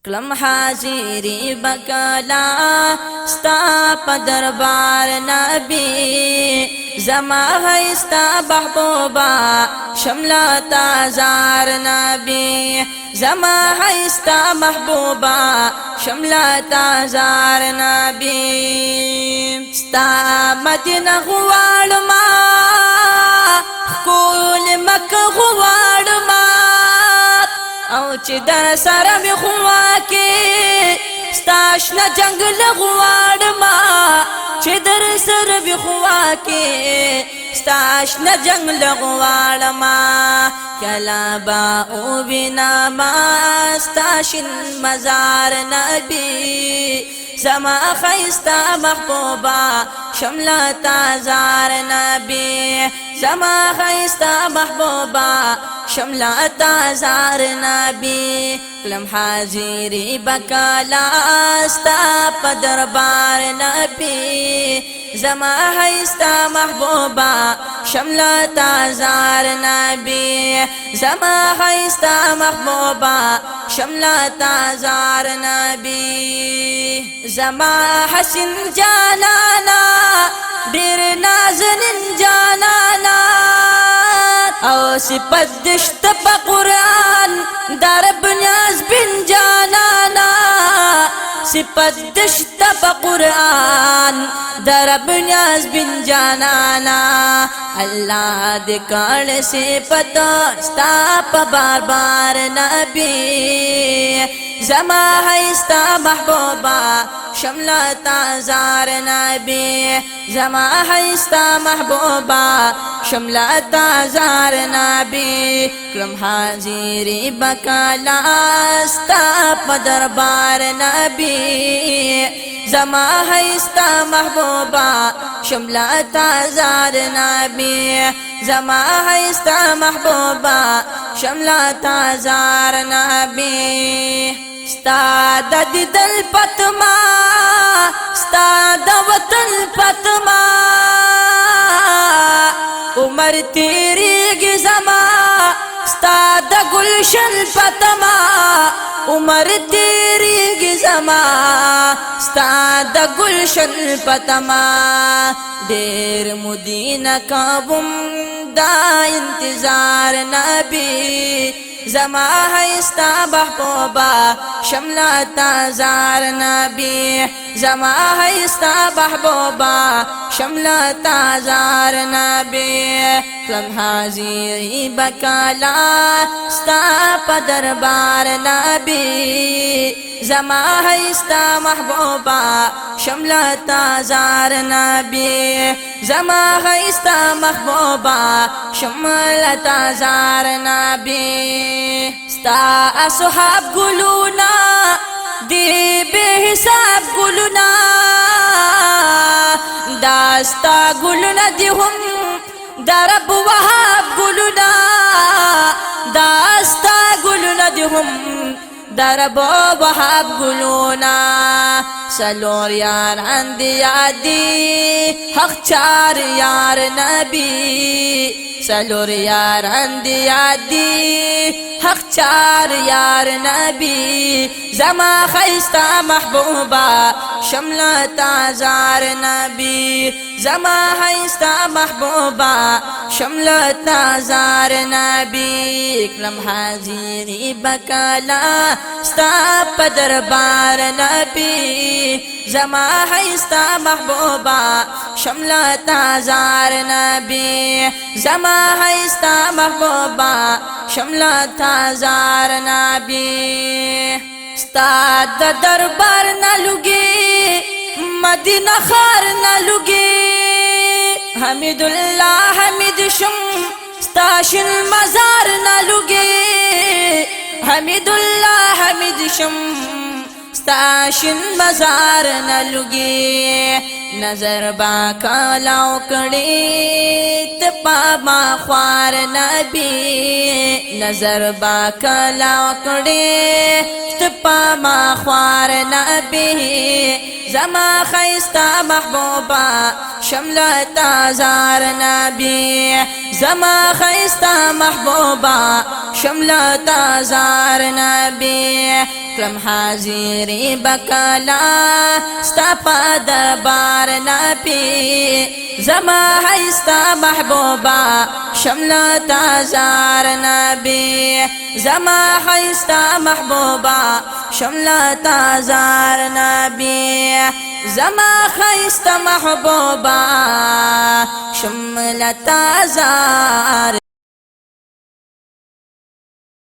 کلم حاضری بکلا ستا پا دربار نبی زما ہے ستا محبوبا شملا تازار نبی زما ہے ستا محبوبا شملا تازار نبی ستا مدینہ غوالما کول مکہ غوالما او چې در سره می خوا کې ستاشنه جنگ لغواړما چې در سره می خوا کې ستاشنه جنگ لغواړما کلا با او بنا ما ستاشن مزار نبی زما خیستا محبوبا شملا تازار نبی زما خیستا محبوبا شملا تازار نبی کلم حاضری بکالا ستا پا دربار نبی زما خیستا محبوبا شملا تازار نبی زما خیستا محبوبا شملا تازار نبی زما حسن جانانا دیر نازنن جانانا او صفت دشت پا قرآن درب نیاز بن جانانا صفت دشت پا قرآن درب نیاز بن جانانا اللہ دکار صفت ستا پا بار بار نبی زما ہے ستا محبوبا شملا تازار نبی زما ہے ستا محبوبا شملا تازار نبی کلم حاضری بکالا ستا پا دربار نبی زما ہے ستا محبوبا شملا تازار نبی زما ہے ستا محبوبا شملا تازار نبی ستا د دیدل پتما ستا د وطن پتما عمر تیریږي زما ستا د گلشن پتما عمر تیریږي زما ستا د گلشن پتما ډېر مدینه کوم دا انتظار نبی زما ہے ستا محبوبا شملا تازار نبی زما ہے ستا محبوبا شملا تازار نبی کلم حاضری بکالا ستا پا دربار نبی زما ہے ستا محبوبا شملا تازار نبی زما ہے ستا محبوبا شملا تازار نبی ستا اصحاب گلونا دی بے حساب گلونا داستا گلونا دی ہم درب وحاب گلونا داستا گلونا دی ہم درب وحاب گلونا سلور یار اندی آدی حق چار یار نبی سلور یار اندی آدی حق چار یار نبی زما خیستا محبوبا شملا تازار نبی زما خیستا محبوبا شملا تازار نبی کلم حاضری بکالا ستا پا دربار نبی زما خیستا محبوبا شملا تازار نبی زما خیستا محبوبا شملا تازار نبی ستا د دربار نلوگی مدینہ خار نلوگی حمید اللہ حمید شم ستاشن مزار نلوگی حمید اللہ حمید شم ستاشن مزار نلوگی نظر با کالاو کڑی تپا ما خوار نبی نظر با کالاو کڑی تپا ما خوار نبی زما خیستا محبوبا شملت زار نبی زما خیستا محبوبا شملت زار نبی کلم حاضری بکلا ستا پا دربار نبی زما خیستا محبوبا شملت زار نبی زما خیستا محبوبا شملت زار نبی زما خیستا محبوبا شملت زار